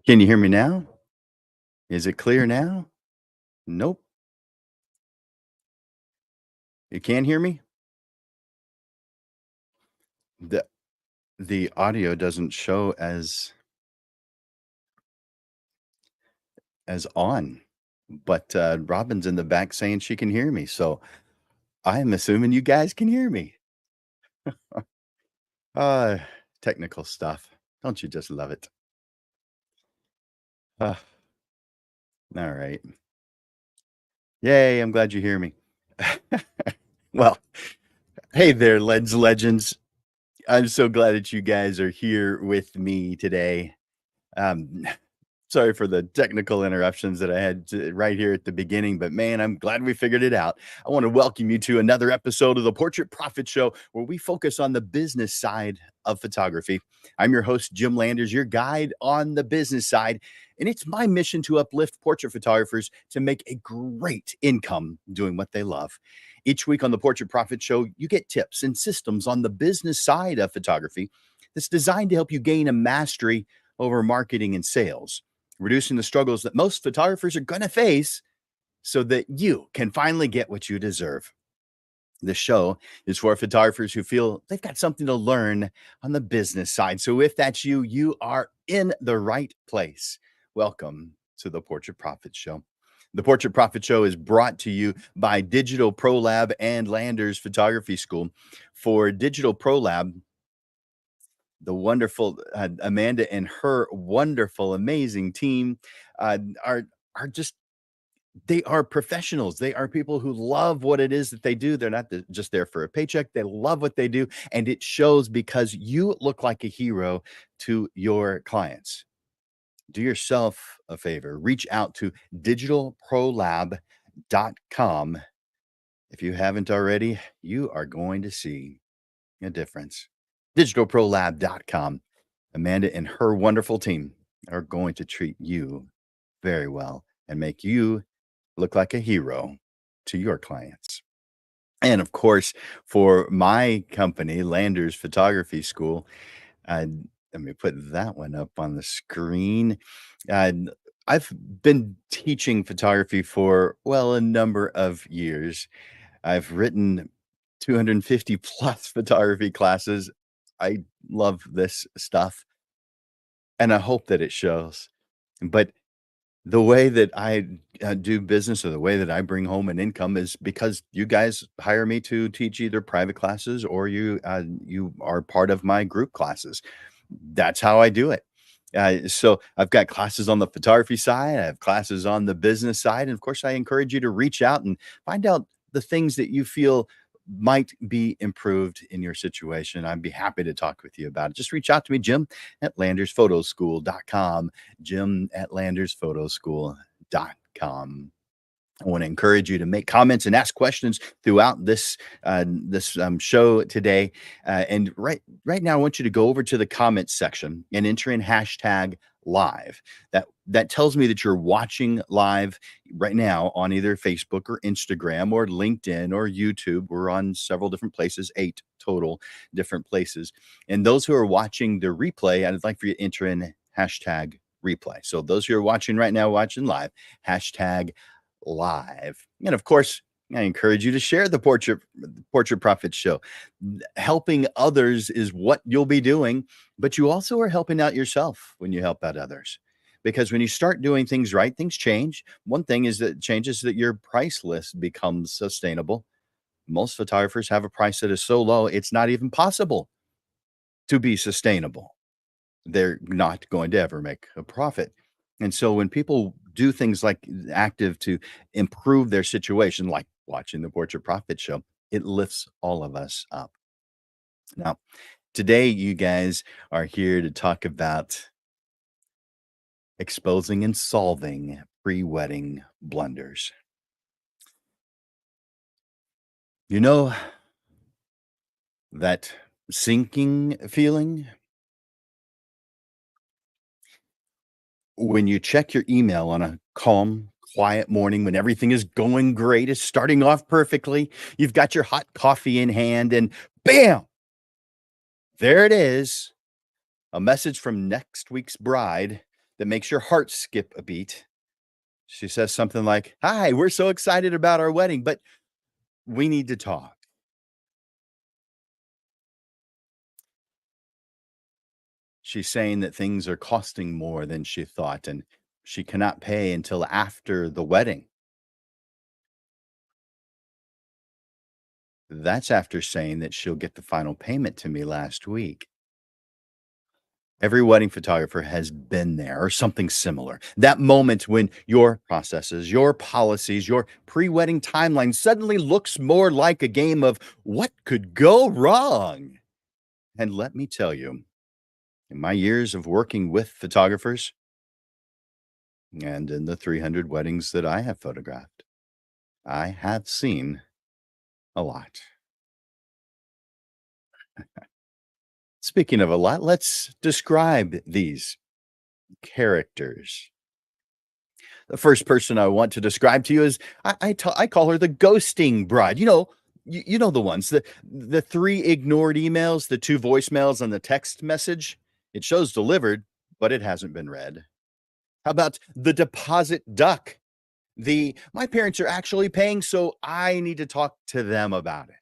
Can you hear me now? Is it clear now? Nope. You can't hear me? The the audio doesn't show as on, but, Robin's in the back saying she can hear me, so I'm assuming you guys can hear me. Uh, Technical stuff. Don't you just love it? Ah, alright. Yay, I'm glad you hear me. Well, hey there, legends. I'm so glad that you guys are here with me today. Um Sorry for the technical interruptions that I had right here at the beginning, but man, I'm glad we figured it out. I want to welcome you to another episode of the Portrait Profit Show, where we focus on the business side of photography. I'm your host, Jim Landers, your guide on the business side. And it's my mission to uplift portrait photographers to make a great income doing what they love. Each week on the Portrait Profit Show, you get tips and systems on the business side of photography that's designed to help you gain a mastery over marketing and sales, reducing the struggles that most photographers are going to face so that you can finally get what you deserve. The show is for photographers who feel they've got something to learn on the business side. So if that's you, you are in the right place. Welcome to the Portrait Profit Show. The Portrait Profit Show is brought to you by Digital Pro Lab and Landers Photography School. For Digital Pro Lab, the wonderful Amanda and her wonderful, amazing team uh, are are just they are professionals. They are people who love what it is that they do. They're not just there for a paycheck. They love what they do, and it shows because you look like a hero to your clients. Do yourself a favor. Reach out to digitalprolab.com. If you haven't already, you are going to see a difference. Digitalprolab.com. Amanda and her wonderful team are going to treat you very well and make you look like a hero to your clients. And of course, for my company, Landers Photography School, uh, let me put that one up on the screen. Uh, I've been teaching photography for, well, a number of years. I've written 250 plus photography classes. I love this stuff, and I hope that it shows. But the way that I do business, or the way that I bring home an income, is because you guys hire me to teach either private classes, or you are part of my group classes. That's how I do it. So I've got classes on the photography side, I have classes on the business side, and of course, I encourage you to reach out and find out the things that you feel might be improved in your situation. I'd be happy to talk with you about it. Just reach out to me, Jim at landersphotoschool.com, Jim at landersphotoschool.com. I want to encourage you to make comments and ask questions throughout this show today. And right now, I want you to go over to the comments section and enter in hashtag live. That tells me that you're watching live right now on either Facebook or Instagram or LinkedIn or YouTube. We're on several different places, 8 total different places. And those who are watching the replay, I'd like for you to enter in hashtag replay. So those who are watching right now, watching live, hashtag live. And of course, I encourage you to share the Portrait Profit Show. Helping others is what you'll be doing, but you also are helping out yourself when you help out others. Because when you start doing things right, things change. One thing is that changes that your price list becomes sustainable. Most photographers have a price that is so low, it's not even possible to be sustainable. They're not going to ever make a profit. And so when people do things like active to improve their situation, like watching the Portrait Profit Show, it lifts all of us up. Now, today, you guys are here to talk about exposing and solving pre wedding blunders. You know, that sinking feeling when you check your email on a calm, quiet morning when everything is going great, is starting off perfectly, you've got your hot coffee in hand, and bam, there it is, a message from next week's bride that makes your heart skip a beat. She says something like, "Hi, we're so excited about our wedding, but we need to talk." She's saying that things are costing more than she thought, and she cannot pay until after the wedding. That's after saying that she'll get the final payment to me last week. Every wedding photographer has been there or something similar. That moment when your processes, your policies, your pre wedding timeline suddenly looks more like a game of what could go wrong. And let me tell you, in my years of working with photographers and in the 300 weddings that I have photographed, I have seen a lot. Speaking of a lot, let's describe these characters. The first person I want to describe to you is I call her the ghosting bride. You know the ones, the 3 ignored emails, the 2 voicemails, and the text message. It shows delivered, but it hasn't been read. How about the deposit duck? My parents are actually paying, so I need to talk to them about it.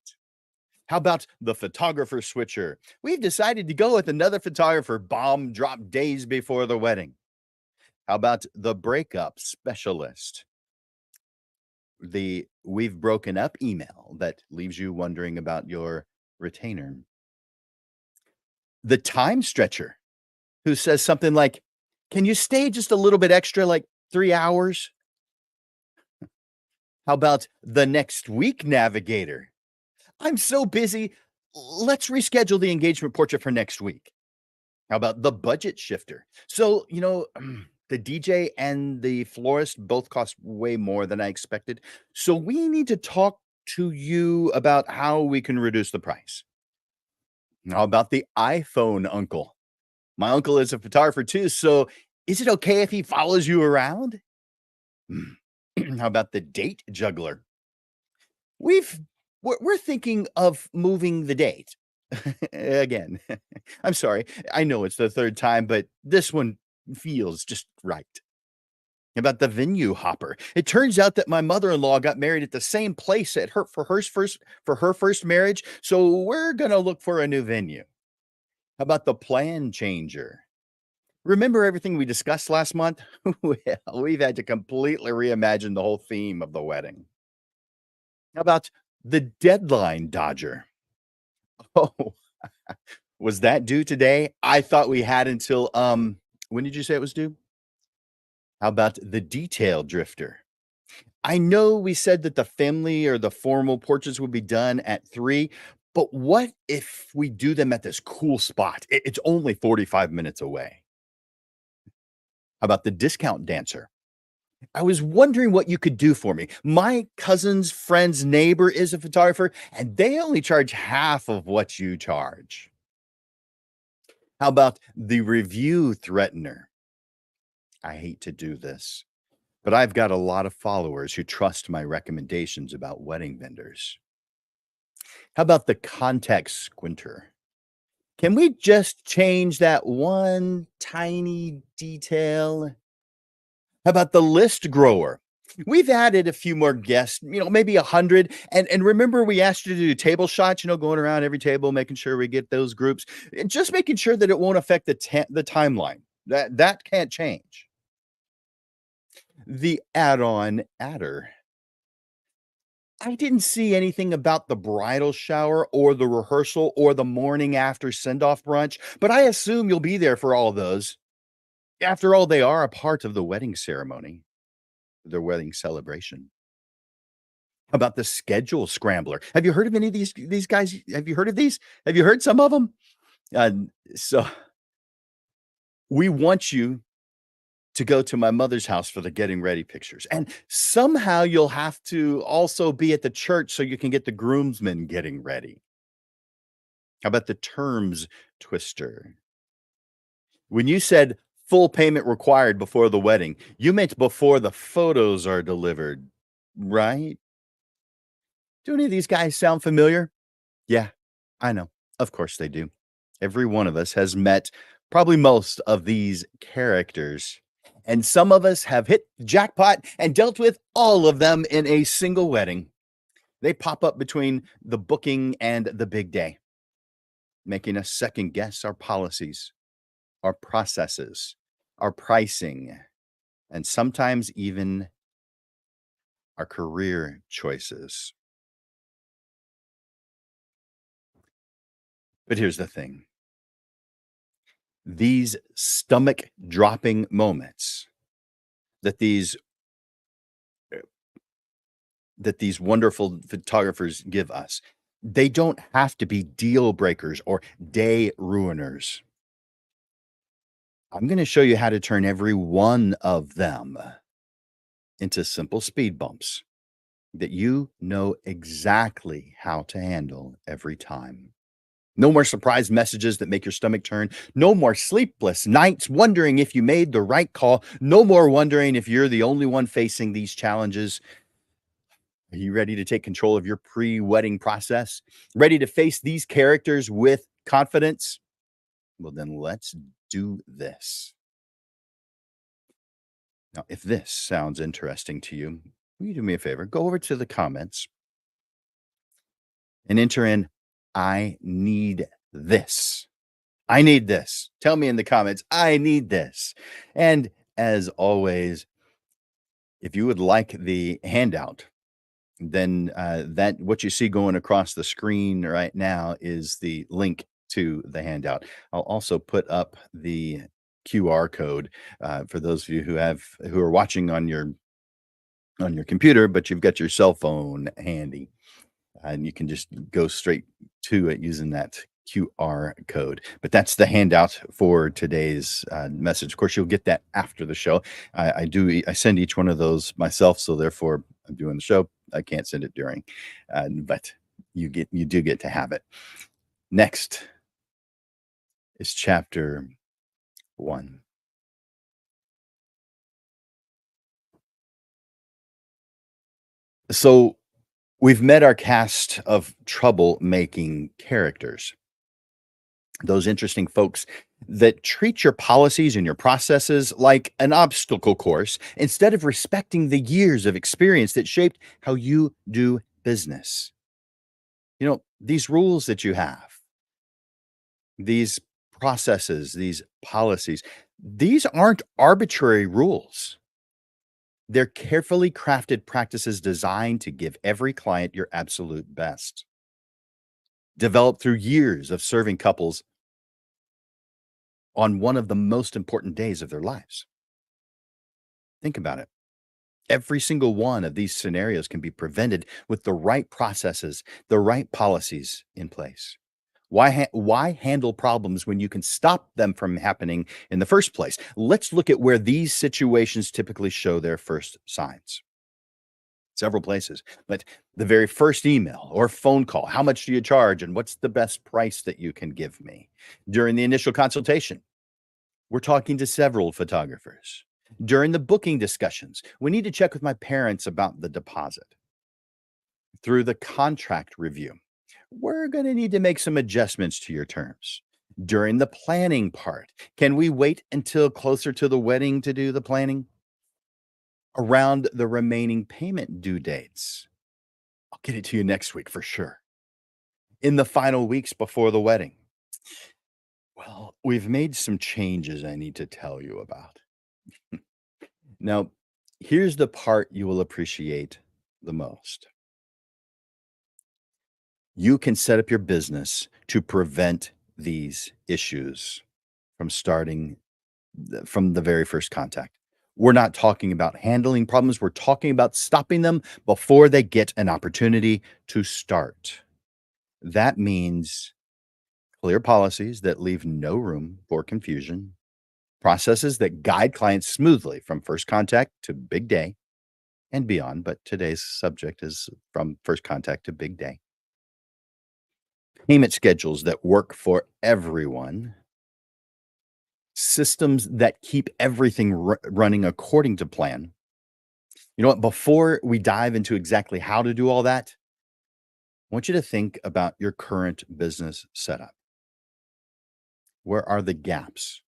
How about the photographer switcher? We've decided to go with another photographer. Bomb dropped days before the wedding. How about the breakup specialist? The "we've broken up" email that leaves you wondering about your retainer. The time stretcher who says something like, "Can you stay just a little bit extra, like 3 hours?" How about the next week navigator? "I'm so busy. Let's reschedule the engagement portrait for next week." How about the budget shifter? So, the DJ and the florist both cost way more than I expected. So we need to talk to you about how we can reduce the price. How about the iPhone uncle? My uncle is a photographer too. So is it okay if he follows you around? How about the date juggler? We've we're thinking of moving the date. Again, I'm sorry. I know it's the 3rd time, but this one feels just right. About the venue hopper. It turns out that my mother-in-law got married at the same place at her first marriage, so we're gonna look for a new venue. How about the plan changer? Remember everything we discussed last month? Well, we've had to completely reimagine the whole theme of the wedding. How about the deadline dodger? Oh, was that due today? I thought we had until, when did you say it was due? How about the detail drifter? I know we said that the family or the formal portraits would be done at 3, but what if we do them at this cool spot? It's only 45 minutes away. How about the discount dancer? I was wondering what you could do for me. My cousin's friend's neighbor is a photographer, and they only charge half of what you charge. How about the review threatener? I hate to do this, but I've got a lot of followers who trust my recommendations about wedding vendors. How about the context squinter? Can we just change that one tiny detail? How about the list grower? We've added a few more guests, maybe 100. And remember we asked you to do table shots, going around every table, making sure we get those groups, and just making sure that it won't affect the timeline. That can't change. The add-on adder. I didn't see anything about the bridal shower or the rehearsal or the morning after send-off brunch, but I assume you'll be there for all those. After all, they are a part of the wedding ceremony, their wedding celebration. How about the schedule scrambler? Have you heard of any of these guys? Have you heard of these? Have you heard some of them? Uh, so we want you to go to my mother's house for the getting ready pictures, and somehow you'll have to also be at the church so you can get the groomsmen getting ready. How about the terms twister? When you said full payment required before the wedding, you meant before the photos are delivered, right? Do any of these guys sound familiar? Yeah, I know. Of course they do. Every one of us has met probably most of these characters. And some of us have hit the jackpot and dealt with all of them in a single wedding. They pop up between the booking and the big day, making us second guess our policies, our processes, our pricing, and sometimes even our career choices. But here's the thing, these stomach dropping moments that these wonderful photographers give us, they don't have to be deal breakers or day ruiners. I'm going to show you how to turn every one of them into simple speed bumps that you know exactly how to handle every time. No more surprise messages that make your stomach turn. No more sleepless nights wondering if you made the right call. No more wondering if you're the only one facing these challenges. Are you ready to take control of your pre wedding process? Ready to face these characters with confidence? Well, then let's do this. Now, if this sounds interesting to you, will you do me a favor? Go over to the comments and enter in, I need this. I need this. Tell me in the comments, I need this. And as always, if you would like the handout, then that what you see going across the screen right now is the link to the handout. I'll also put up the QR code for those of you who are watching on your computer, but you've got your cell phone handy, and you can just go straight to it using that QR code. But that's the handout for today's message. Of course, you'll get that after the show. I send each one of those myself, so therefore I'm doing the show. I can't send it during, but you do get to have it. Next is chapter 1. So we've met our cast of troublemaking characters, those interesting folks that treat your policies and your processes like an obstacle course instead of respecting the years of experience that shaped how you do business. These rules that you have, these processes, these policies, these aren't arbitrary rules. They're carefully crafted practices designed to give every client your absolute best. Developed through years of serving couples on one of the most important days of their lives. Think about it. Every single one of these scenarios can be prevented with the right processes, the right policies in place. Why handle problems when you can stop them from happening in the first place? Let's look at where these situations typically show their first signs. Several places, but the very first email or phone call, how much do you charge and what's the best price that you can give me? During the initial consultation, we're talking to several photographers. During the booking discussions, we need to check with my parents about the deposit. Through the contract review, we're going to need to make some adjustments to your terms. During the planning part, can we wait until closer to the wedding to do the planning? Around the remaining payment due dates, I'll get it to you next week for sure. In the final weeks before the wedding, well, we've made some changes I need to tell you about. Now, here's the part you will appreciate the most. You can set up your business to prevent these issues from starting from the very first contact. We're not talking about handling problems. We're talking about stopping them before they get an opportunity to start. That means clear policies that leave no room for confusion, processes that guide clients smoothly from first contact to big day and beyond. But today's subject is from first contact to big day. Payment schedules that work for everyone, systems that keep everything running according to plan. You know what? Before we dive into exactly how to do all that, I want you to think about your current business setup. Where are the gaps?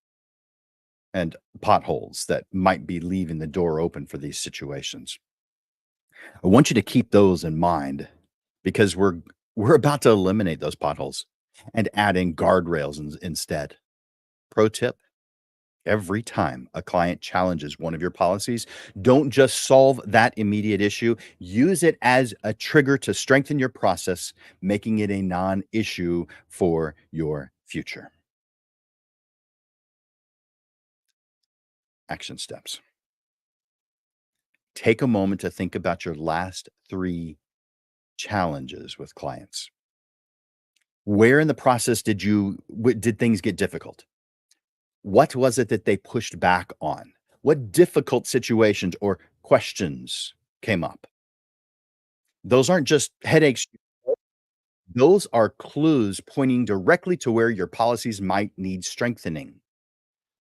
and potholes that might be leaving the door open for these situations. I want you to keep those in mind because we're about to eliminate those potholes and add in guardrails instead. Pro tip: every time a client challenges one of your policies, don't just solve that immediate issue, use it as a trigger to strengthen your process, making it a non issue for your future. Action steps: take a moment to think about your last three challenges with clients. Where in the process did things get difficult? What was it that they pushed back on? What difficult situations or questions came up? Those aren't just headaches. Those are clues pointing directly to where your policies might need strengthening. I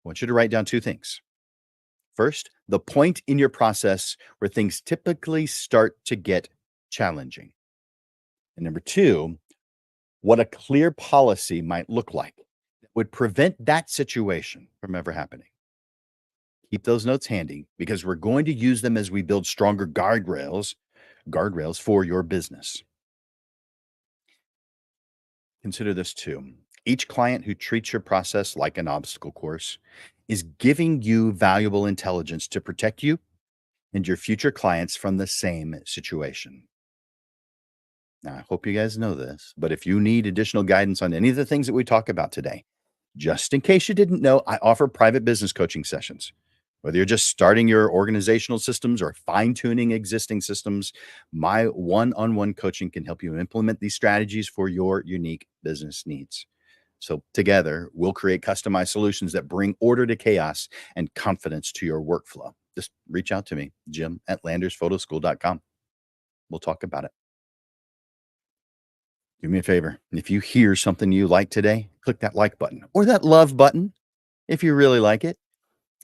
want you to write down two things. First, the point in your process where things typically start to get challenging. And number two, what a clear policy might look like that would prevent that situation from ever happening. Keep those notes handy because we're going to use them as we build stronger guardrails for your business. Consider this too. Each client who treats your process like an obstacle course is giving you valuable intelligence to protect you and your future clients from the same situation. Now, I hope you guys know this, but if you need additional guidance on any of the things that we talk about today, just in case you didn't know, I offer private business coaching sessions. Whether you're just starting your organizational systems or fine tuning existing systems, my one on one coaching can help you implement these strategies for your unique business needs. So, together, we'll create customized solutions that bring order to chaos and confidence to your workflow. Just reach out to me, jim@landersphotoschool.com. We'll talk about it. Do me a favor. If you hear something you like today, click that like button or that love button if you really like it.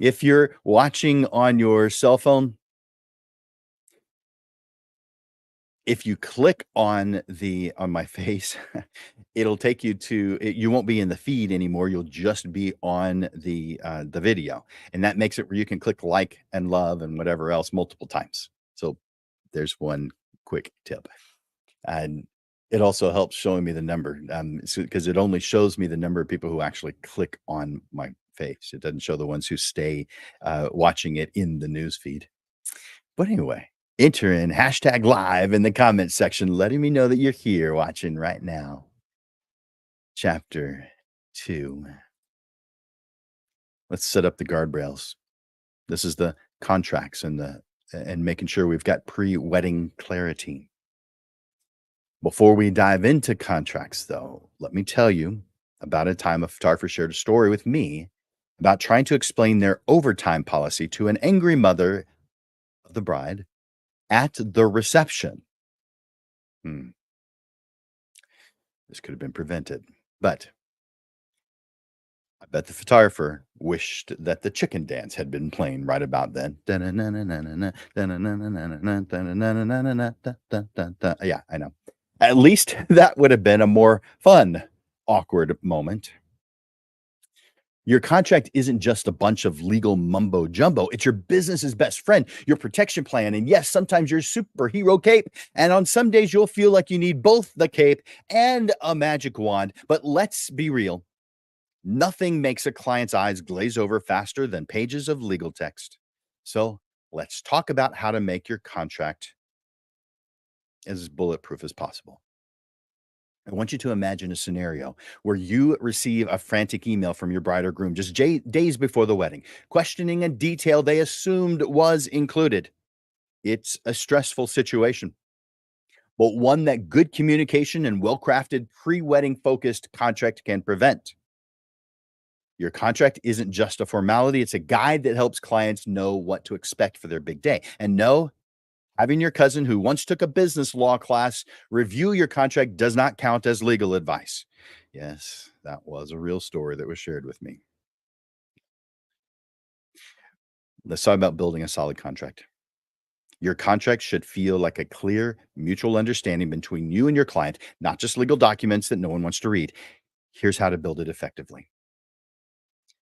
If you're watching on your cell phone, if you click on my face, it'll take you to you won't be in the feed anymore. You'll just be on the video. And that makes it where you can click like and love and whatever else multiple times. So there's one quick tip. And it also helps showing me the number, because it only shows me the number of people who actually click on my face. It doesn't show the ones who stay, watching it in the news feed. But anyway, enter in hashtag live in the comments section, letting me know that you're here watching right now. Chapter 2. Let's set up the guardrails. This is the contracts and making sure we've got pre-wedding clarity. Before we dive into contracts, though, let me tell you about a time a photographer shared a story with me about trying to explain their overtime policy to an angry mother of the bride at the reception. Hmm, this could have been prevented, but I bet the photographer wished that the chicken dance had been playing right about then. Yeah, I know. At least that would have been a more fun, awkward moment. Your contract isn't just a bunch of legal mumbo jumbo. It's your business's best friend, your protection plan. And yes, sometimes your superhero cape. And on some days, you'll feel like you need both the cape and a magic wand. But let's be real, nothing makes a client's eyes glaze over faster than pages of legal text. So let's talk about how to make your contract as bulletproof as possible. I want you to imagine a scenario where you receive a frantic email from your bride or groom just days before the wedding, questioning a detail they assumed was included. It's a stressful situation, but one that good communication and well crafted pre wedding focused contract can prevent. Your contract isn't just a formality, it's a guide that helps clients know what to expect for their big day. And no, having your cousin who once took a business law class review your contract does not count as legal advice. Yes, that was a real story that was shared with me. Let's talk about building a solid contract. Your contract should feel like a clear mutual understanding between you and your client, not just legal documents that no one wants to read. Here's how to build it effectively.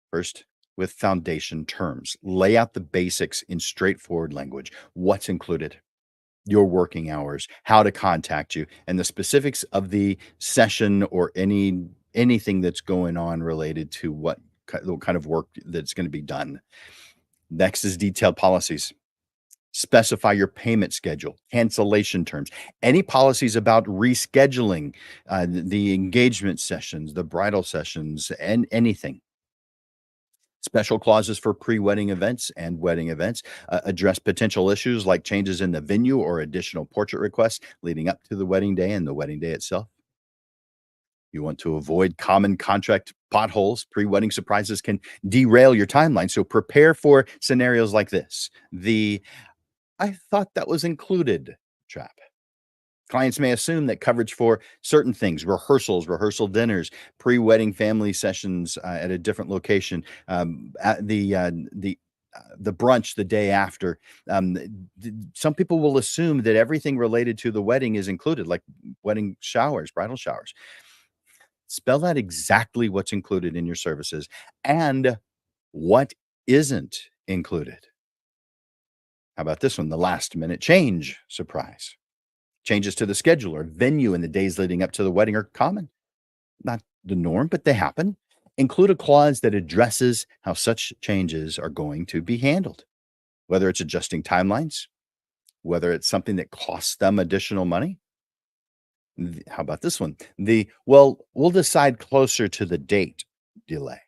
First, with foundation terms. Lay out the basics in straightforward language. What's included? Your working hours, how to contact you, and the specifics of the session or anything that's going on related to what kind of work that's going to be done. Next is detailed policies. Specify your payment schedule, cancellation terms, any policies about rescheduling, the engagement sessions, the bridal sessions, and anything. Special clauses for pre-wedding events and wedding events address potential issues like changes in the venue or additional portrait requests leading up to the wedding day and the wedding day itself. You want to avoid common contract potholes. Pre-wedding surprises can derail your timeline, so prepare for scenarios like this. The "I thought that was included" trap. Clients may assume that coverage for certain things, rehearsals, rehearsal dinners, pre-wedding family sessions at a different location, at the brunch the day after. Some people will assume that everything related to the wedding is included, like wedding showers, bridal showers. Spell out exactly what's included in your services and what isn't included. How about this one? The last minute change surprise. Changes to the schedule or venue in the days leading up to the wedding are common. Not the norm, but they happen. Include a clause that addresses how such changes are going to be handled, whether it's adjusting timelines, whether it's something that costs them additional money. How about this one? Well, we'll decide closer to the date delay.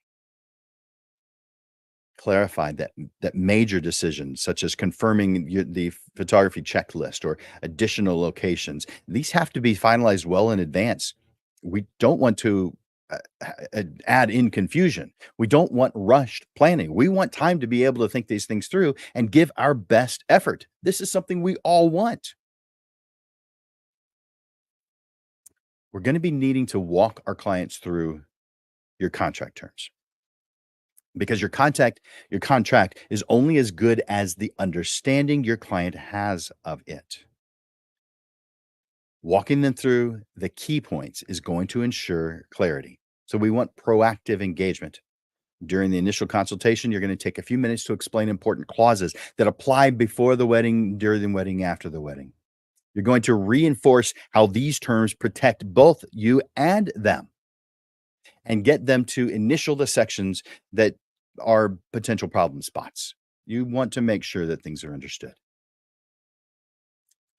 Clarified that major decisions, such as confirming the photography checklist or additional locations, these have to be finalized well in advance. We don't want to add in confusion. We don't want rushed planning. We want time to be able to think these things through and give our best effort. This is something we all want. We're going to be needing to walk our clients through your contract terms, because your contract is only as good as the understanding your client has of it. Walking them through the key points is going to ensure clarity. So we want proactive engagement. During the initial consultation, you're going to take a few minutes to explain important clauses that apply before the wedding, during the wedding, after the wedding. You're going to reinforce how these terms protect both you and them, and get them to initial the sections that are potential problem spots. You want to make sure that things are understood.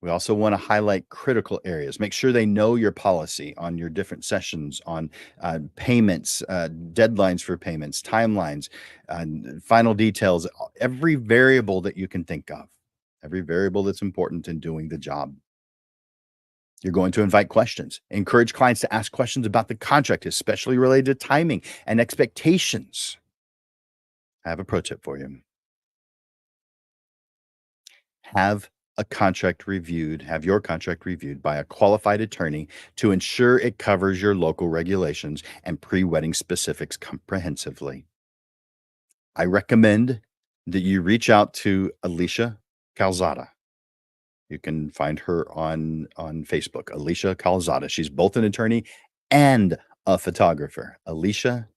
We also want to highlight critical areas. Make sure they know your policy on your different sessions, on payments, deadlines for payments, timelines, final details, every variable that you can think of, every variable that's important in doing the job. You're going to invite questions. Encourage clients to ask questions about the contract, especially related to timing and expectations. I have a pro tip for you. Have have your contract reviewed by a qualified attorney to ensure it covers your local regulations and pre-wedding specifics comprehensively. I recommend that you reach out to Alicia Calzada. You can find her on Facebook, Alicia Calzada. She's both an attorney and a photographer. Alicia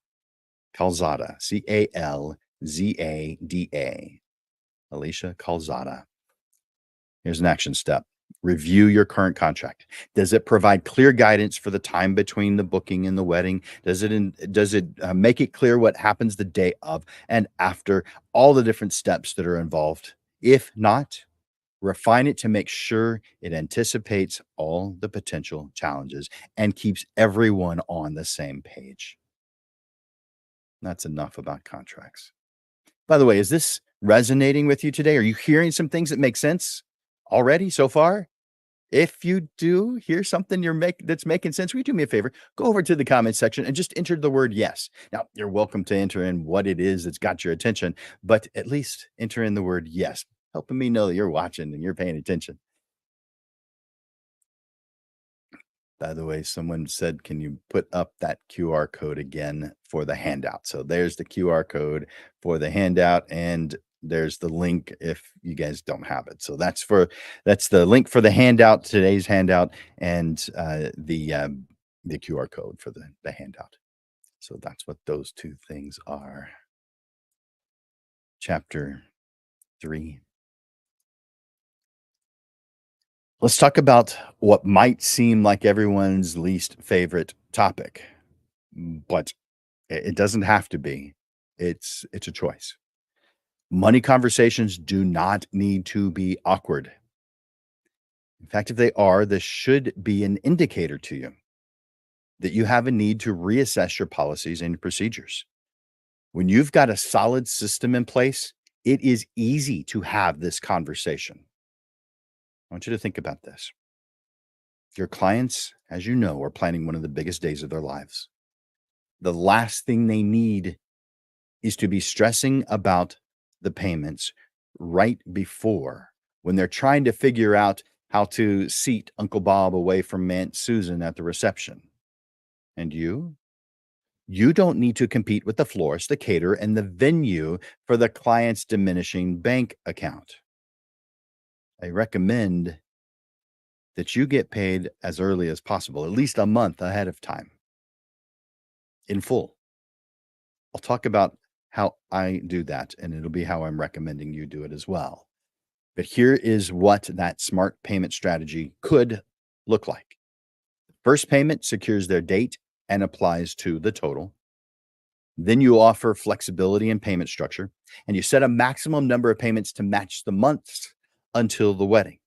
Calzada, Calzada. Alicia Calzada. Here's an action step. Review your current contract. Does it provide clear guidance for the time between the booking and the wedding? Does it make it clear what happens the day of and after, all the different steps that are involved? If not, refine it to make sure it anticipates all the potential challenges and keeps everyone on the same page. That's enough about contracts. By the way, is this resonating with you today? Are you hearing some things that make sense already so far? If you do hear something that's making sense, will you do me a favor? Go over to the comment section and just enter the word yes. Now, you're welcome to enter in what it is that's got your attention, but at least enter in the word yes, helping me know that you're watching and you're paying attention. By the way, someone said, can you put up that QR code again for the handout? So there's the QR code for the handout, and there's the link if you guys don't have it. So that's the link for the handout, today's handout, and the QR code for the handout. So that's what those two things are. chapter 3. Let's talk about what might seem like everyone's least favorite topic, but it doesn't have to be. It's a choice. Money conversations do not need to be awkward. In fact, if they are, this should be an indicator to you that you have a need to reassess your policies and procedures. When you've got a solid system in place, it is easy to have this conversation. I want you to think about this. Your clients, as you know, are planning one of the biggest days of their lives. The last thing they need is to be stressing about the payments right before when they're trying to figure out how to seat Uncle Bob away from Aunt Susan at the reception. And you don't need to compete with the florist, the caterer, and the venue for the client's diminishing bank account. I recommend that you get paid as early as possible, at least a month ahead of time, in full. I'll talk about how I do that, and it'll be how I'm recommending you do it as well. But here is what that smart payment strategy could look like. First payment secures their date and applies to the total. Then you offer flexibility in payment structure, and you set a maximum number of payments to match the months until the wedding.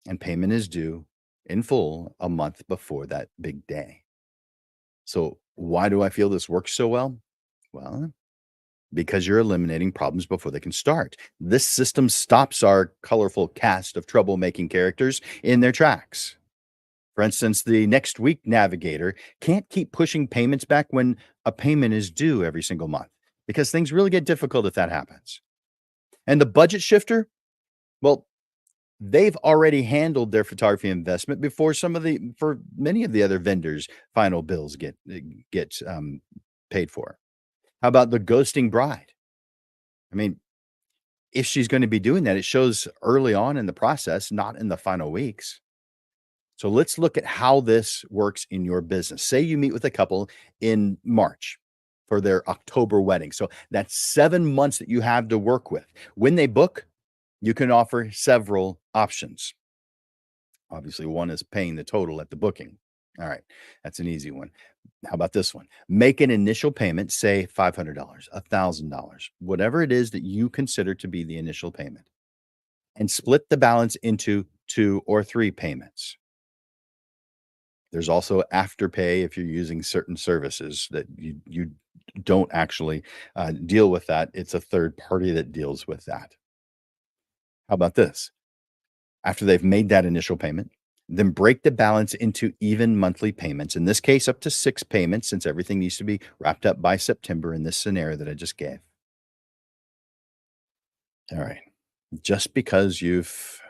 And payment is due in full a month before that big day. So, why do I feel this works so well? Well, because you're eliminating problems before they can start. This system stops our colorful cast of troublemaking characters in their tracks. For instance, the next week navigator can't keep pushing payments back when a payment is due every single month because things really get difficult if that happens. And the budget shifter, well, they've already handled their photography investment before for many of the other vendors' final bills get paid for. How about the ghosting bride? I mean, if she's going to be doing that, it shows early on in the process, not in the final weeks. So let's look at how this works in your business. Say you meet with a couple in March for their October wedding. So that's 7 months that you have to work with. When they book, you can offer several options. Obviously, one is paying the total at the booking. All right, that's an easy one. How about this one? Make an initial payment, say $500, $1,000, whatever it is that you consider to be the initial payment, and split the balance into 2 or 3 payments. There's also afterpay if you're using certain services that you don't actually deal with that. It's a third party that deals with that. How about this? After they've made that initial payment, then break the balance into even monthly payments. In this case, up to 6 payments, since everything needs to be wrapped up by September in this scenario that I just gave. All right. Just because you've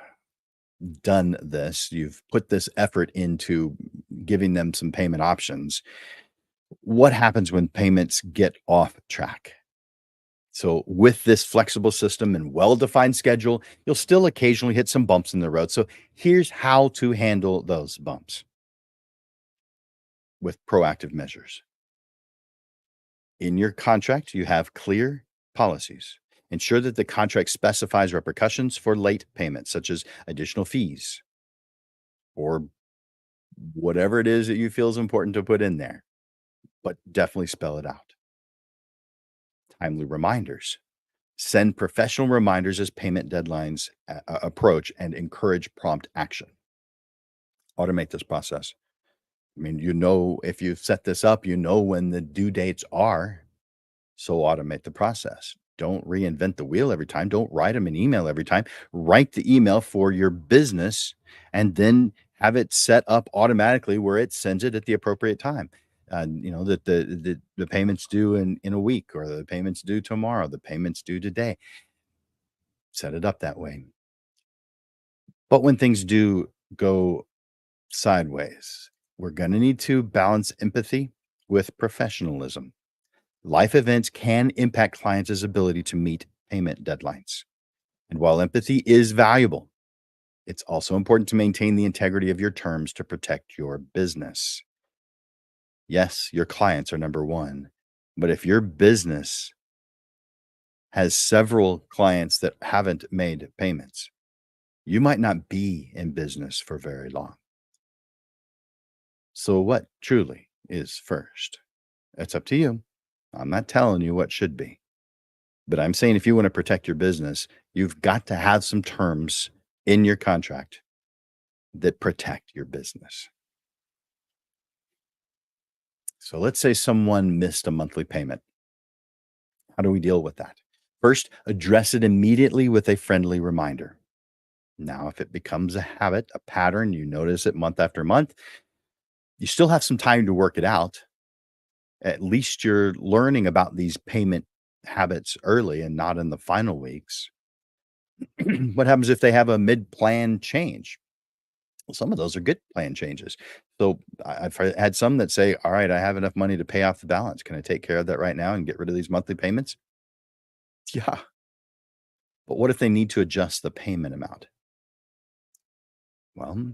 done this, you've put this effort into giving them some payment options, what happens when payments get off track? So, with this flexible system and well defined schedule, you'll still occasionally hit some bumps in the road. So, here's how to handle those bumps with proactive measures. In your contract, you have clear policies. Ensure that the contract specifies repercussions for late payments, such as additional fees or whatever it is that you feel is important to put in there, but definitely spell it out. Timely reminders. Send professional reminders as payment deadlines approach and encourage prompt action. Automate this process. I mean, if you've set this up, you know when the due dates are. So automate the process. Don't reinvent the wheel every time. Don't write them an email every time. Write the email for your business and then have it set up automatically where it sends it at the appropriate time. That the payments due in a week, or the payments due tomorrow, the payments due today. Set it up that way. But when things do go sideways, we're going to need to balance empathy with professionalism. Life events can impact clients' ability to meet payment deadlines. And while empathy is valuable, it's also important to maintain the integrity of your terms to protect your business. Yes, your clients are number one, but if your business has several clients that haven't made payments, you might not be in business for very long. So, what truly is first? It's up to you. I'm not telling you what should be, but I'm saying if you want to protect your business, you've got to have some terms in your contract that protect your business. So, let's say someone missed a monthly payment. How do we deal with that? First, address it immediately with a friendly reminder. Now, if it becomes a habit, a pattern, you notice it month after month, you still have some time to work it out. At least you're learning about these payment habits early and not in the final weeks. What happens if they have a mid plan change? Well, some of those are good plan changes. So I've had some that say, all right, I have enough money to pay off the balance. Can I take care of that right now and get rid of these monthly payments? Yeah. But what if they need to adjust the payment amount? Well,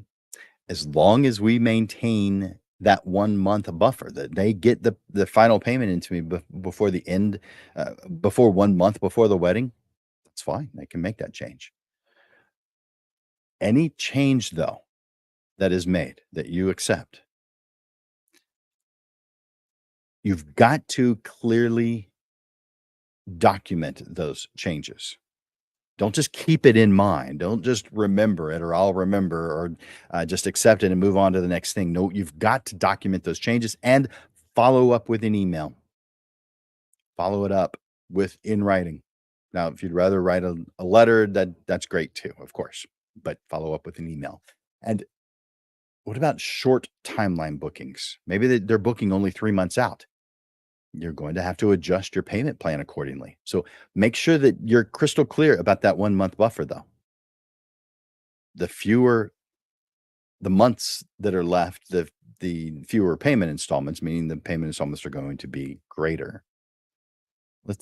as long as we maintain that 1 month buffer, that they get the final payment into me before the end, before 1 month before the wedding, that's fine. They can make that change. Any change, though, that is made that you accept, you've got to clearly document those changes. Don't just keep it in mind. Don't just remember it or I'll remember or just accept it and move on to the next thing. No, you've got to document those changes and follow up with an email. Follow it up with in writing. Now, if you'd rather write a letter, that's great too, of course, but follow up with an email. And what about short timeline bookings? Maybe they're booking only 3 months out. You're going to have to adjust your payment plan accordingly. So make sure that you're crystal clear about that 1 month buffer, though. The fewer the months that are left, the fewer payment installments, meaning the payment installments are going to be greater. I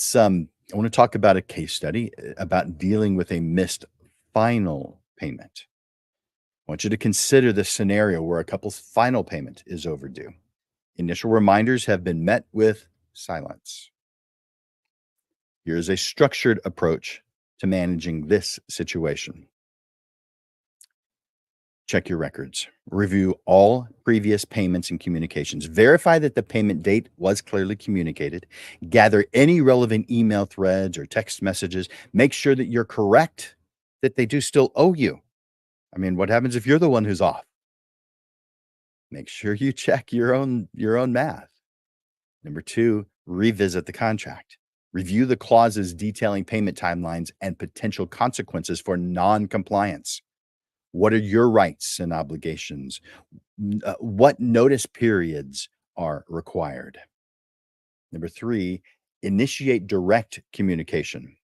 want to talk about a case study about dealing with a missed final payment. I want you to consider the scenario where a couple's final payment is overdue. Initial reminders have been met with silence. Here's a structured approach to managing this situation. Check your records. Review all previous payments and communications. Verify that the payment date was clearly communicated. Gather any relevant email threads or text messages. Make sure that you're correct, that they do still owe you. I mean, what happens if you're the one who's off? Make sure you check your own math. Number two, revisit the contract. Review the clauses detailing payment timelines and potential consequences for non-compliance. What are your rights and obligations? What notice periods are required? Number three, initiate direct communication.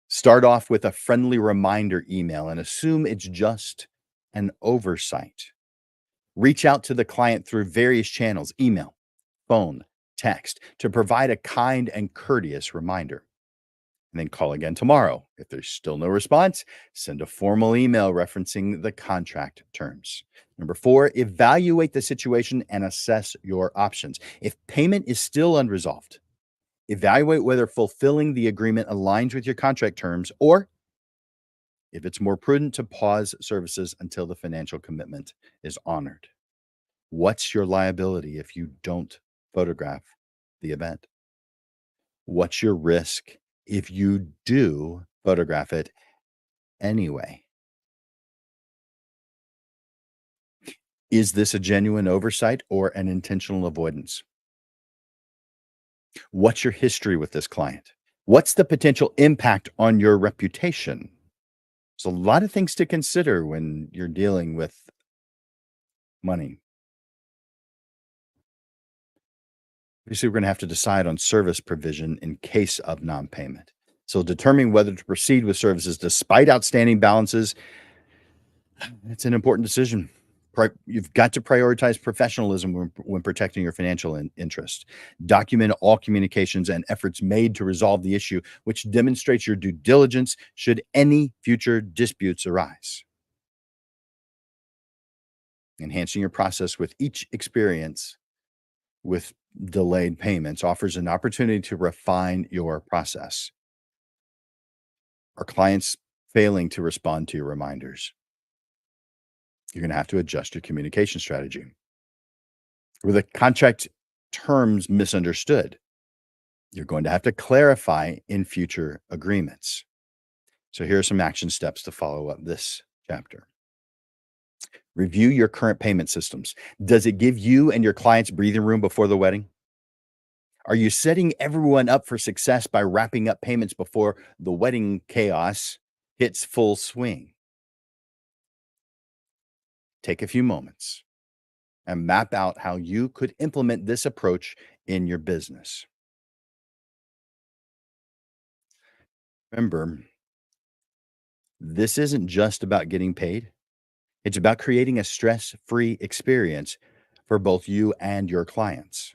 Start off with a friendly reminder email and assume it's just an oversight. Reach out to the client through various channels, email, phone, text, to provide a kind and courteous reminder. And then call again tomorrow. If there's still no response, send a formal email referencing the contract terms. Number four, evaluate the situation and assess your options. If payment is still unresolved, evaluate whether fulfilling the agreement aligns with your contract terms or if it's more prudent to pause services until the financial commitment is honored. What's your liability if you don't photograph the event? What's your risk if you do photograph it anyway? Is this a genuine oversight or an intentional avoidance? What's your history with this client? What's the potential impact on your reputation? There's a lot of things to consider when you're dealing with money. Obviously, we're going to have to decide on service provision in case of non-payment. So determining whether to proceed with services despite outstanding balances, it's an important decision. You've got to prioritize professionalism when protecting your financial interests. Document all communications and efforts made to resolve the issue, which demonstrates your due diligence should any future disputes arise. Enhancing your process with each experience with delayed payments offers an opportunity to refine your process. Are clients failing to respond to your reminders? You're going to have to adjust your communication strategy. Were the contract terms misunderstood? You're going to have to clarify in future agreements. So here are some action steps to follow up this chapter. Review your current payment systems. Does it give you and your clients breathing room before the wedding? Are you setting everyone up for success by wrapping up payments before the wedding chaos hits full swing? Take a few moments and map out how you could implement this approach in your business. Remember, this isn't just about getting paid, it's about creating a stress free experience for both you and your clients.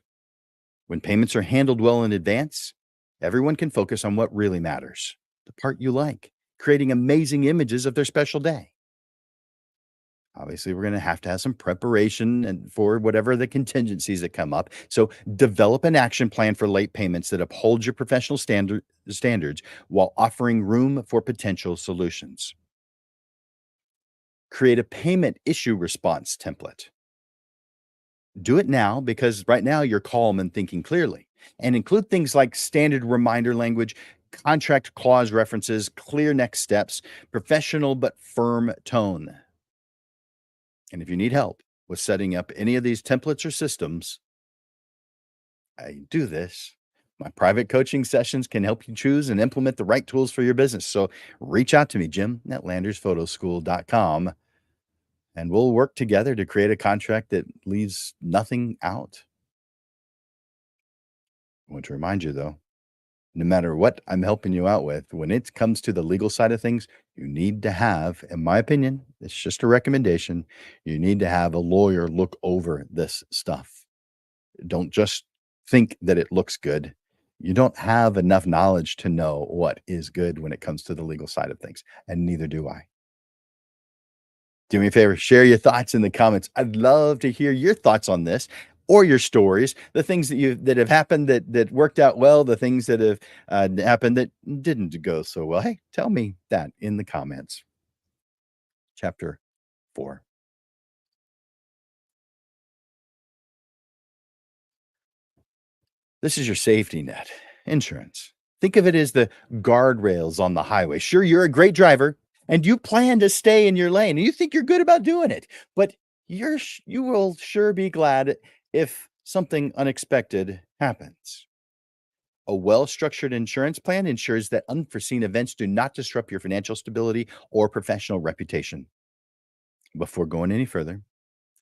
When payments are handled well in advance, everyone can focus on what really matters, the part you like, creating amazing images of their special day. Obviously, we're going to have some preparation and for whatever the contingencies that come up. So, develop an action plan for late payments that upholds your professional standards while offering room for potential solutions. Create a payment issue response template. Do it now because right now you're calm and thinking clearly. And include things like standard reminder language, contract clause references, clear next steps, professional but firm tone. And if you need help with setting up any of these templates or systems, I do this. My private coaching sessions can help you choose and implement the right tools for your business. So reach out to me, Jim at landersphotoschool.com, and we'll work together to create a contract that leaves nothing out. I want to remind you, though, no matter what I'm helping you out with, when it comes to the legal side of things, you need to have, in my opinion, it's just a recommendation, you need to have a lawyer look over this stuff. Don't just think that it looks good. You don't have enough knowledge to know what is good when it comes to the legal side of things, and neither do I. Do me a favor, share your thoughts in the comments. I'd love to hear your thoughts on this or your stories, the things that have happened that worked out well, the things that have happened that didn't go so well. Hey, tell me that in the comments. Chapter 4. This is your safety net, insurance. Think of it as the guardrails on the highway. Sure, you're a great driver and you plan to stay in your lane and you think you're good about doing it, but you will sure be glad if something unexpected happens. A well structured insurance plan ensures that unforeseen events do not disrupt your financial stability or professional reputation. Before going any further,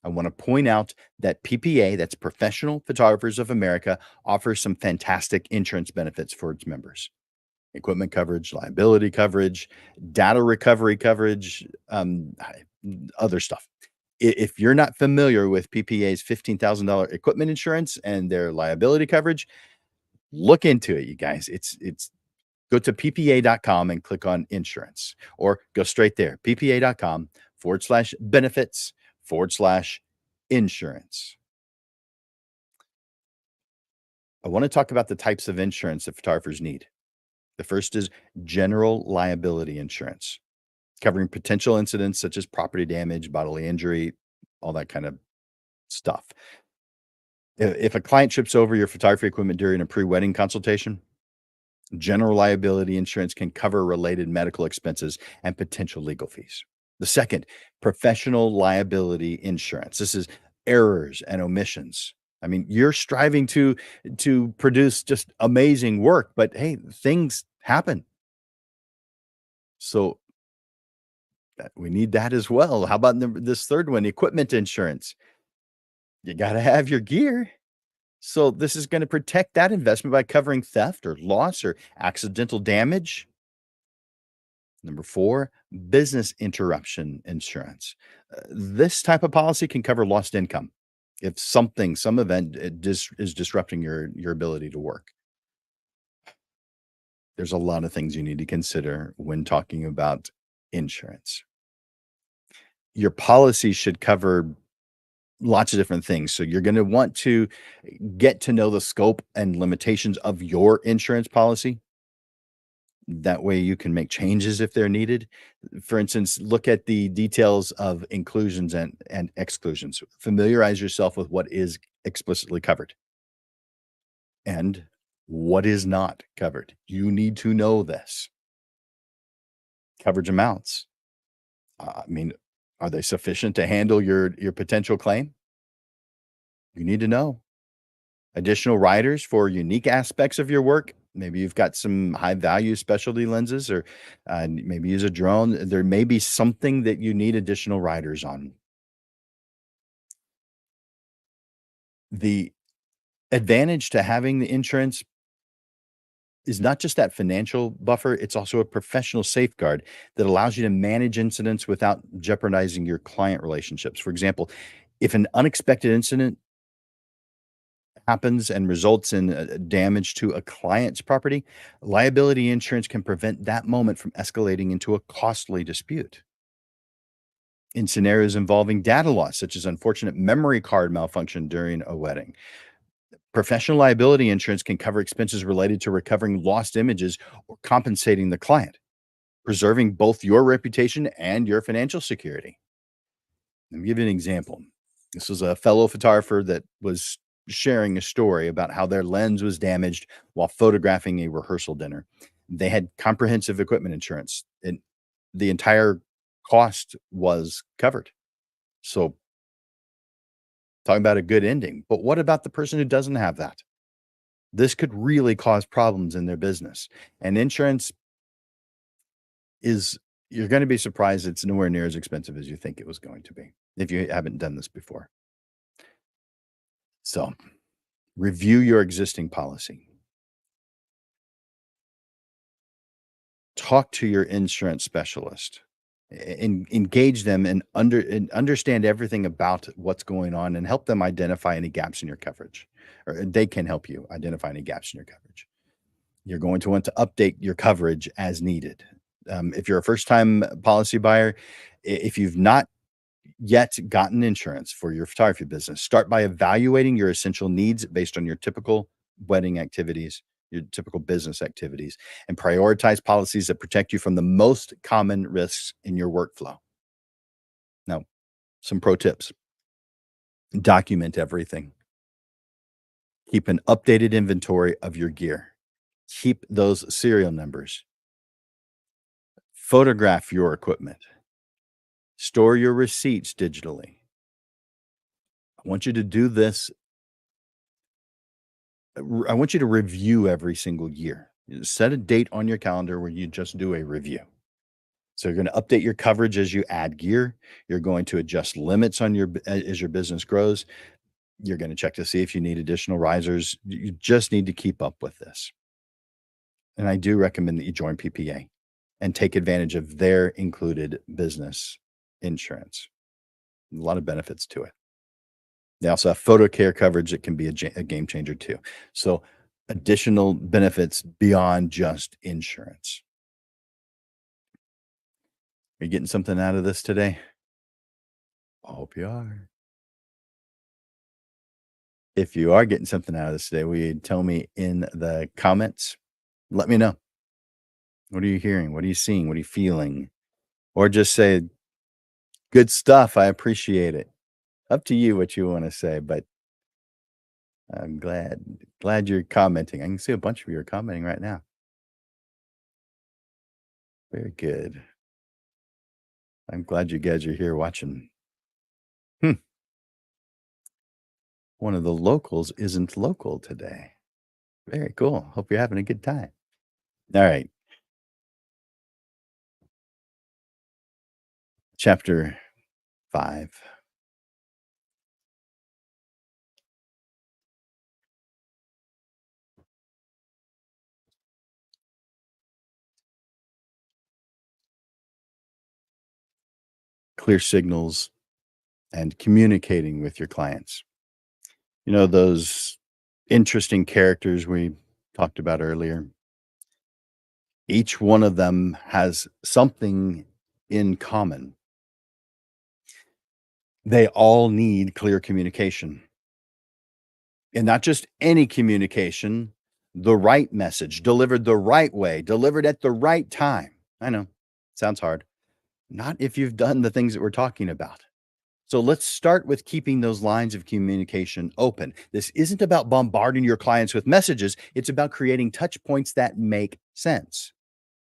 I want to point out that PPA, that's Professional Photographers of America, offers some fantastic insurance benefits for its members. Equipment coverage, liability coverage, data recovery coverage, other stuff. If you're not familiar with PPA's $15,000 equipment insurance and their liability coverage, look into it, you guys. It's go to ppa.com and click on insurance, or go straight there, ppa.com/benefits/insurance. I want to talk about the types of insurance that photographers need. The first is general liability insurance, covering potential incidents such as property damage, bodily injury, all that kind of stuff. If a client trips over your photography equipment during a pre-wedding consultation, general liability insurance can cover related medical expenses and potential legal fees. The second, professional liability insurance. This is errors and omissions. I mean, you're striving to produce just amazing work, but hey, things happen. So we need that as well. How about this third one, equipment insurance? You got to have your gear. So this is going to protect that investment by covering theft or loss or accidental damage. Number four, business interruption insurance. This type of policy can cover lost income if some event is disrupting your ability to work. There's a lot of things you need to consider when talking about insurance. Your policy should cover lots of different things. So you're going to want to get to know the scope and limitations of your insurance policy. That way you can make changes if they're needed. For instance, look at the details of inclusions and exclusions. Familiarize yourself with what is explicitly covered and what is not covered. You need to know this. Coverage amounts. I mean, are they sufficient to handle your potential claim? You need to know. Additional riders for unique aspects of your work. Maybe you've got some high value specialty lenses, or maybe use a drone. There may be something that you need additional riders on. The advantage to having the insurance is not just that financial buffer, it's also a professional safeguard that allows you to manage incidents without jeopardizing your client relationships. For example, if an unexpected incident happens and results in damage to a client's property, liability insurance can prevent that moment from escalating into a costly dispute. In scenarios involving data loss, such as unfortunate memory card malfunction during a wedding, professional liability insurance can cover expenses related to recovering lost images or compensating the client, preserving both your reputation and your financial security. Let me give you an example. This was a fellow photographer that was sharing a story about how their lens was damaged while photographing a rehearsal dinner. They had comprehensive equipment insurance, and the entire cost was covered. So, talking about a good ending. But what about the person who doesn't have that? This could really cause problems in their business. And insurance is, you're going to be surprised it's nowhere near as expensive as you think it was going to be if you haven't done this before. So, review your existing policy. Talk to your insurance specialist. Engage them and understand everything about what's going on and help them identify any gaps in your coverage, or they can help you identify any gaps in your coverage. You're going to want to update your coverage as needed. If you're a first-time policy buyer, if you've not yet gotten insurance for your photography business, start by evaluating your essential needs based on your typical wedding activities, your typical business activities, and prioritize policies that protect you from the most common risks in your workflow. Now, some pro tips: document everything, keep an updated inventory of your gear, keep those serial numbers, photograph your equipment, store your receipts digitally. I want you to do this. I want you to review every single year. Set a date on your calendar where you just do a review. So you're going to update your coverage as you add gear. You're going to adjust limits on as your business grows. You're going to check to see if you need additional risers. You just need to keep up with this. And I do recommend that you join PPA and take advantage of their included business insurance. A lot of benefits to it. They also have photo care coverage that can be a game changer too. So additional benefits beyond just insurance. Are you getting something out of this today? I hope you are. If you are getting something out of this today, will you tell me in the comments? Let me know. What are you hearing? What are you seeing? What are you feeling? Or just say, good stuff. I appreciate it. Up to you what you want to say, but I'm glad you're commenting. I can see a bunch of you are commenting right now. Very good. I'm glad you guys are here watching. One of the locals isn't local today. Very cool. Hope you're having a good time. All right. Chapter 5. Clear signals and communicating with your clients. You know, those interesting characters we talked about earlier, each one of them has something in common. They all need clear communication, and not just any communication, the right message, delivered the right way, delivered at the right time. I know, sounds hard. Not if you've done the things that we're talking about. So let's start with keeping those lines of communication open. This isn't about bombarding your clients with messages, it's about creating touch points that make sense.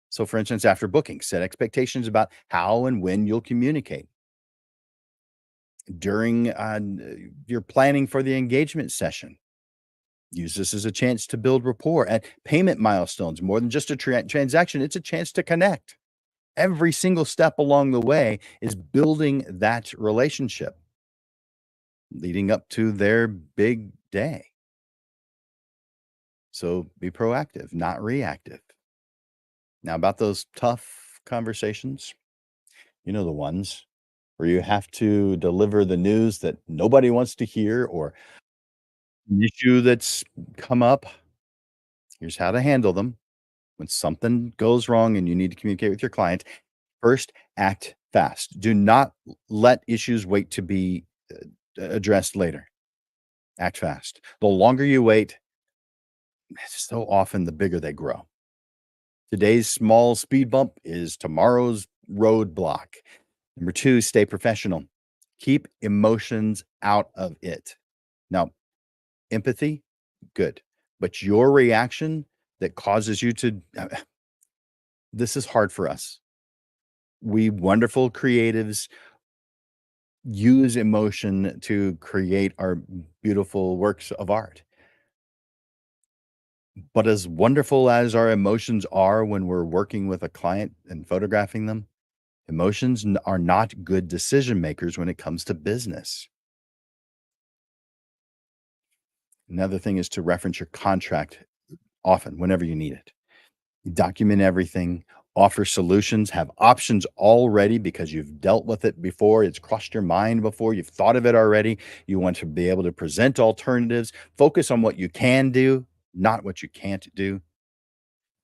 So, for instance, after booking, set expectations about how and when you'll communicate. During your planning for the engagement session, use this as a chance to build rapport at payment milestones. More than just a transaction, it's a chance to connect. Every single step along the way is building that relationship leading up to their big day. So be proactive, not reactive. Now, about those tough conversations, you know, the ones where you have to deliver the news that nobody wants to hear or an issue that's come up. Here's how to handle them. When something goes wrong and you need to communicate with your client, first, act fast. Do not let issues wait to be addressed later. Act fast. The longer you wait, so often the bigger they grow. Today's small speed bump is tomorrow's roadblock. Number two, stay professional. Keep emotions out of it. Now, empathy, good. But your reaction that causes you to, this is hard for us. We wonderful creatives use emotion to create our beautiful works of art. But as wonderful as our emotions are when we're working with a client and photographing them, emotions are not good decision makers when it comes to business. Another thing is to reference your contract often, whenever you need it. Document everything, offer solutions, have options already because you've dealt with it before. It's crossed your mind before. You've thought of it already. You want to be able to present alternatives, focus on what you can do, not what you can't do.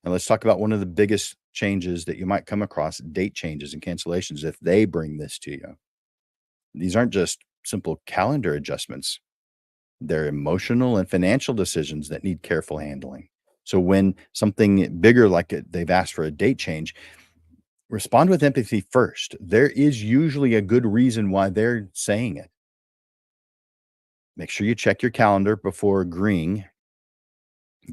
And let's talk about one of the biggest changes that you might come across, date changes and cancellations, if they bring this to you. These aren't just simple calendar adjustments. They're emotional and financial decisions that need careful handling. So when something bigger like they've asked for a date change, respond with empathy first. There is usually a good reason why they're saying it. Make sure you check your calendar before agreeing.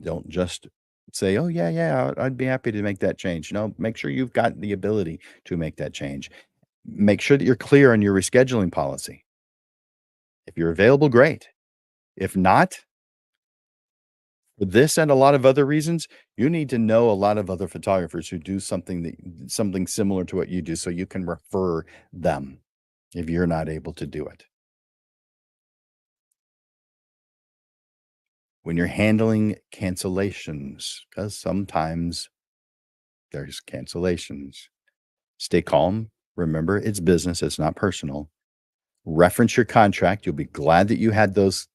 Don't just say, "Oh, yeah, yeah, I'd be happy to make that change." No, make sure you've got the ability to make that change. Make sure that you're clear on your rescheduling policy. If you're available, great. If not, for this and a lot of other reasons, you need to know a lot of other photographers who do something similar to what you do so you can refer them if you're not able to do it. When you're handling cancellations, because sometimes there's cancellations, stay calm. Remember, it's business, it's not personal. Reference your contract. You'll be glad that you had those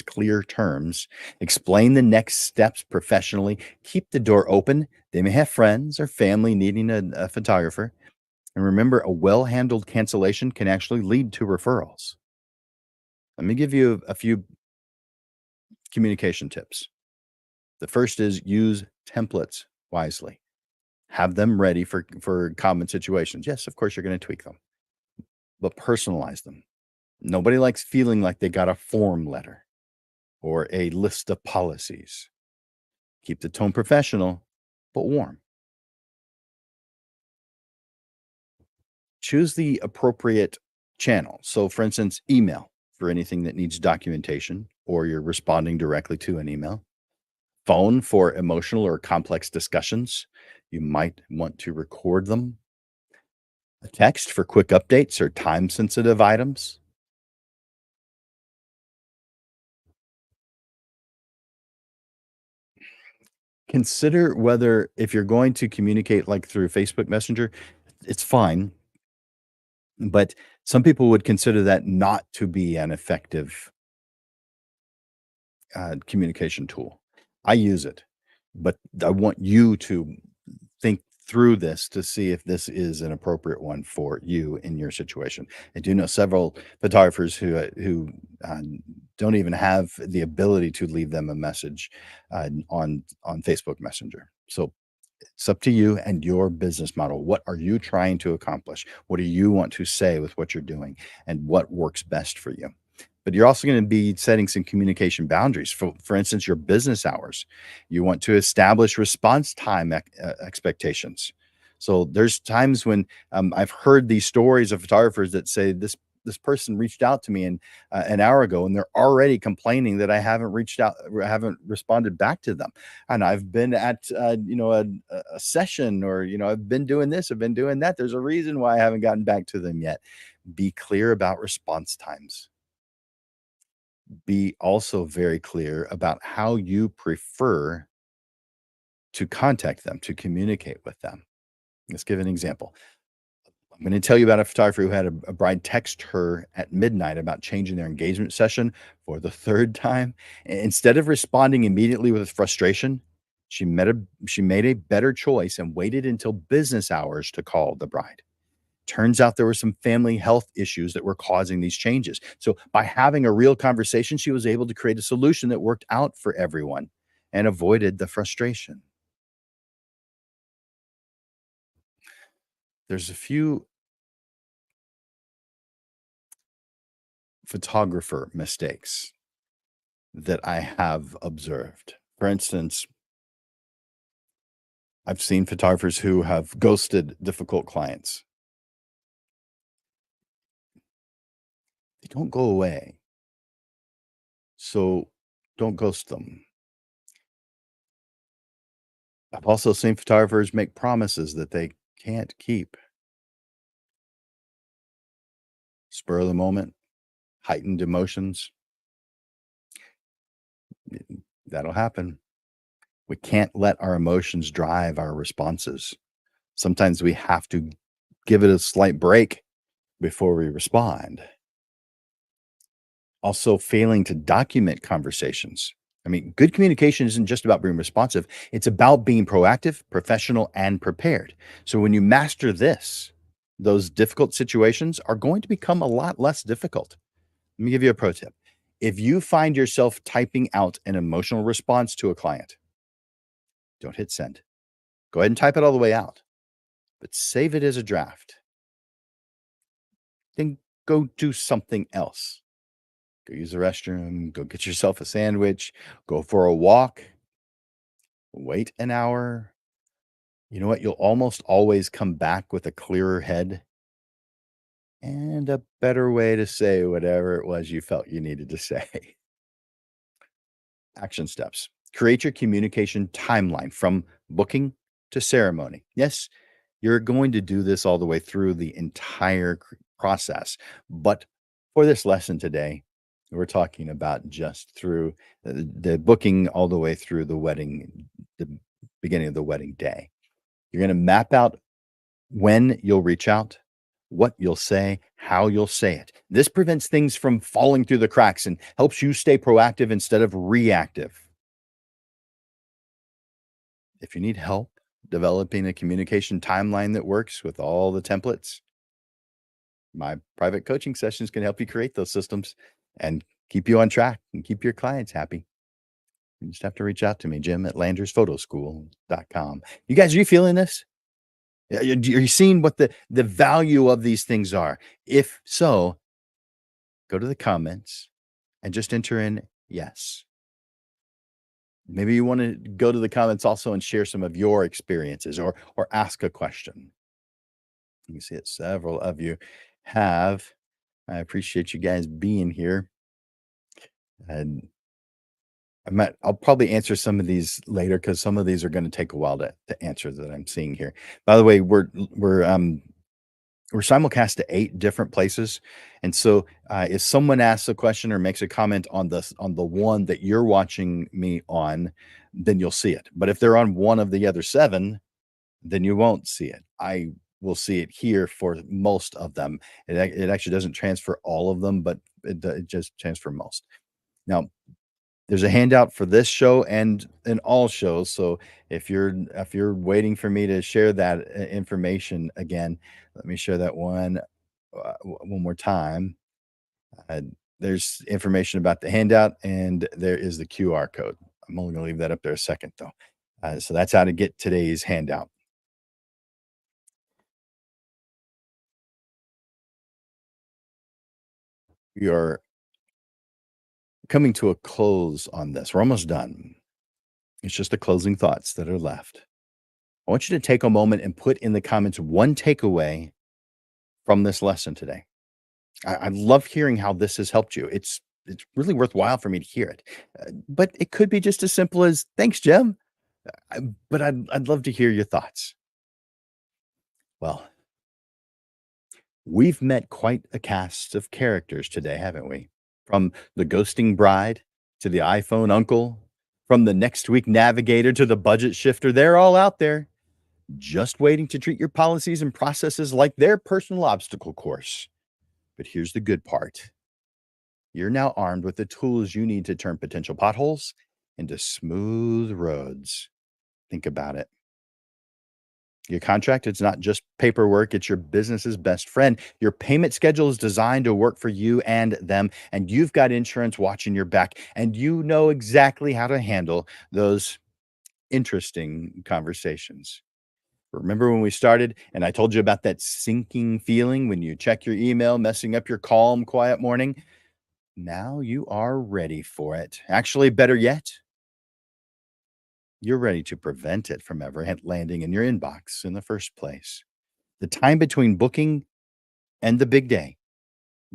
clear terms. Explain the next steps professionally. Keep the door open. They may have friends or family needing a photographer. And remember, a well-handled cancellation can actually lead to referrals. Let me give you a few communication tips. The first is use templates wisely. Have them ready for common situations. Yes, of course, you're going to tweak them, but personalize them. Nobody likes feeling like they got a form letter or a list of policies. Keep the tone professional, but warm. Choose the appropriate channel. So, for instance, email for anything that needs documentation or you're responding directly to an email. Phone for emotional or complex discussions. You might want to record them. A text for quick updates or time sensitive items. Consider whether, if you're going to communicate like through Facebook Messenger, it's fine. But some people would consider that not to be an effective communication tool. I use it, but I want you to think through this to see if this is an appropriate one for you in your situation. I do know several photographers who don't even have the ability to leave them a message on Facebook Messenger. So it's up to you and your business model. What are you trying to accomplish? What do you want to say with what you're doing, and what works best for you? But you're also going to be setting some communication boundaries. For instance, your business hours. You want to establish response time expectations. So there's times when I've heard these stories of photographers that say this person reached out to me an hour ago, and they're already complaining that I haven't reached out, or haven't responded back to them. And I've been at a session, or I've been doing this, I've been doing that. There's a reason why I haven't gotten back to them yet. Be clear about response times. Be also very clear about how you prefer to contact them, to communicate with them. Let's give an example. I'm going to tell you about a photographer who had a bride text her at midnight about changing their engagement session for the third time. Instead of responding immediately with frustration, she made a better choice and waited until business hours to call the bride. Turns out there were some family health issues that were causing these changes. So by having a real conversation, she was able to create a solution that worked out for everyone and avoided the frustration. There's a few photographer mistakes that I have observed. For instance, I've seen photographers who have ghosted difficult clients. They don't go away. So don't ghost them. I've also seen photographers make promises that they can't keep. Spur of the moment, heightened emotions, that'll happen. We can't let our emotions drive our responses. Sometimes we have to give it a slight break before we respond. Also, failing to document conversations. I mean, good communication isn't just about being responsive, it's about being proactive, professional, and prepared. So, when you master this, those difficult situations are going to become a lot less difficult. Let me give you a pro tip. If you find yourself typing out an emotional response to a client, don't hit send. Go ahead and type it all the way out, but save it as a draft. Then go do something else. Go use the restroom, go get yourself a sandwich, go for a walk, wait an hour. You know what? You'll almost always come back with a clearer head and a better way to say whatever it was you felt you needed to say. Action steps. Create your communication timeline from booking to ceremony. Yes, you're going to do this all the way through the entire process. But for this lesson today, we're talking about just through the booking all the way through the beginning of the wedding day. You're going to map out when you'll reach out, what you'll say, how you'll say it. This prevents things from falling through the cracks and helps you stay proactive instead of reactive. If you need help developing a communication timeline that works with all the templates, my private coaching sessions can help you create those systems and keep you on track and keep your clients happy. You just have to reach out to me, Jim at landersphotoschool.com. You guys, are you feeling this? Are you seeing what the value of these things are? If so, go to the comments and just enter in yes. Maybe you want to go to the comments also and share some of your experiences, or ask a question. You can see that several of you have. I appreciate you guys being here. And I'll probably answer some of these later because some of these are going to take a while to answer that I'm seeing here. By the way, we're simulcast to 8 different places, and so if someone asks a question or makes a comment on the one that you're watching me on, then you'll see it. But if they're on one of the other 7, then you won't see it. I will see it here for most of them. It actually doesn't transfer all of them, but it just transfer most. Now, There's a handout for this show and in all shows. So if you're waiting for me to share that information again, let me share that one more time. Uh, there's information about the handout, and there is the QR code. I'm only going to leave that up there a second, though. So that's how to get today's handout. We are coming to a close on this. We're almost done. It's just the closing thoughts that are left. I want you to take a moment and put in the comments one takeaway from this lesson today. I love hearing how this has helped you. It's really worthwhile for me to hear it. But it could be just as simple as "Thanks, Jim." But I'd love to hear your thoughts. Well, we've met quite a cast of characters today, haven't we? From the ghosting bride to the iPhone uncle, from the next week navigator to the budget shifter, they're all out there just waiting to treat your policies and processes like their personal obstacle course. But here's the good part: you're now armed with the tools you need to turn potential potholes into smooth roads. Think about it. Your contract, it's not just paperwork, it's your business's best friend. Your payment schedule is designed to work for you and them, and you've got insurance watching your back, and you know exactly how to handle those interesting conversations. Remember when we started and I told you about that sinking feeling when you check your email, messing up your calm, quiet morning? Now you are ready for it. Actually, better yet, you're ready to prevent it from ever landing in your inbox in the first place. The time between booking and the big day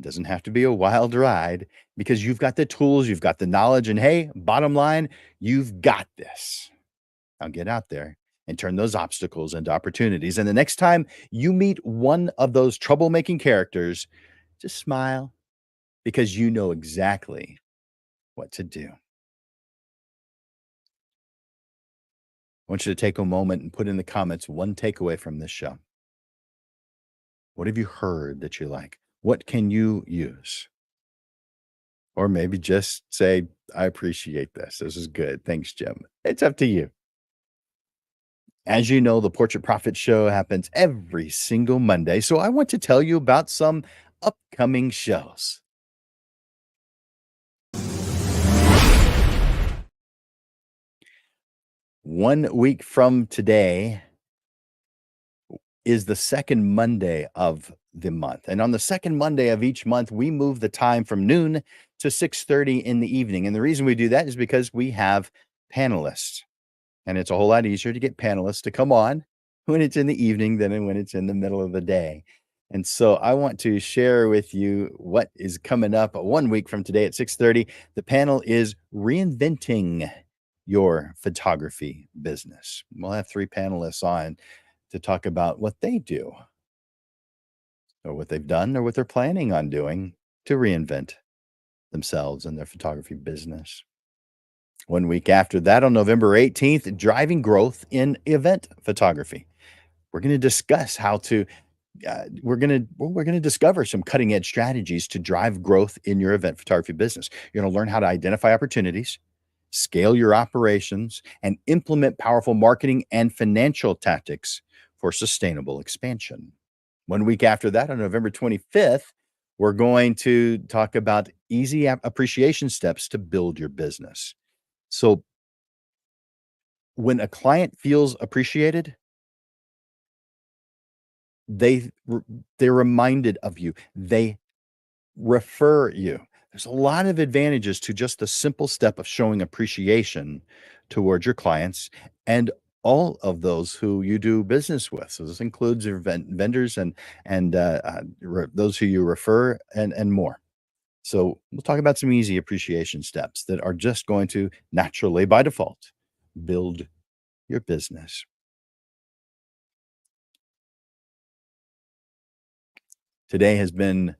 doesn't have to be a wild ride because you've got the tools, you've got the knowledge, and hey, bottom line, you've got this. Now get out there and turn those obstacles into opportunities. And the next time you meet one of those troublemaking characters, just smile because you know exactly what to do. I want you to take a moment and put in the comments one takeaway from this show. What have you heard that you like? What can you use? Or maybe just say, I appreciate this. This is good. Thanks, Jim. It's up to you. As you know, the Portrait Profit Show happens every single Monday. So I want to tell you about some upcoming shows. One week from today is the second Monday of the month. And on the second Monday of each month, we move the time from noon to 6:30 in the evening. And the reason we do that is because we have panelists. And it's a whole lot easier to get panelists to come on when it's in the evening than when it's in the middle of the day. And so I want to share with you what is coming up 1 week from today at 6:30. The panel is reinventing your photography business. We'll have three panelists on to talk about what they do or what they've done or what they're planning on doing to reinvent themselves and their photography business. 1 week after that, on November 18th, driving growth in event photography. We're going to discuss how to we're going to discover some cutting edge strategies to drive growth in your event photography business. You're going to learn how to identify opportunities, scale your operations, and implement powerful marketing and financial tactics for sustainable expansion. 1 week after that, on November 25th, we're going to talk about easy appreciation steps to build your business. So when a client feels appreciated, they they're reminded of you. They refer you. There's a lot of advantages to just the simple step of showing appreciation towards your clients and all of those who you do business with. So this includes your vendors and those who you refer and more. So we'll talk about some easy appreciation steps that are just going to naturally, by default, build your business. Today has been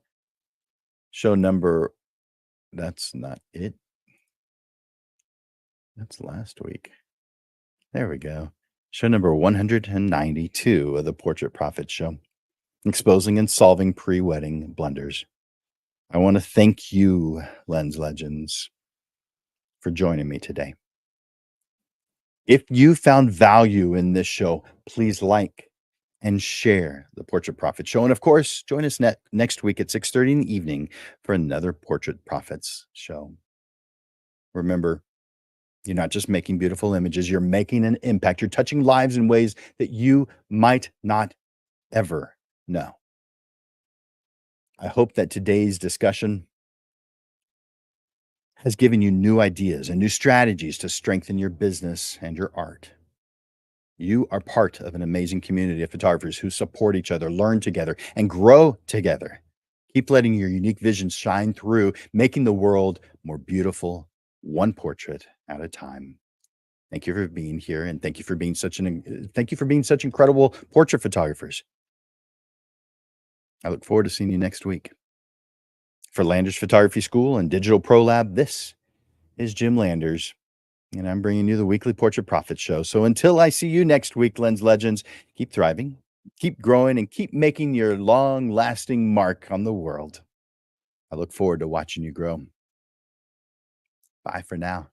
show number that's not it. That's last week. There we go. Show number 192 of the Portrait Profit Show, exposing and solving pre-wedding blunders. I want to thank you, Lens Legends. for joining me today. If you found value in this show, please like and share the Portrait Prophet Show. And of course, join us next week at 6:30 in the evening for another Portrait Prophets show. Remember, you're not just making beautiful images, you're making an impact. You're touching lives in ways that you might not ever know. I hope that today's discussion has given you new ideas and new strategies to strengthen your business and your art. You are part of an amazing community of photographers who support each other, learn together, and grow together. Keep letting your unique vision shine through, making the world more beautiful, one portrait at a time. Thank you for being here, and thank you for being such incredible portrait photographers. I look forward to seeing you next week. For Landers Photography School and Digital Pro Lab, this is Jim Landers, and I'm bringing you the weekly Portrait Prophet Show. So until I see you next week, Lens Legends, keep thriving, keep growing, and keep making your long-lasting mark on the world. I look forward to watching you grow. Bye for now.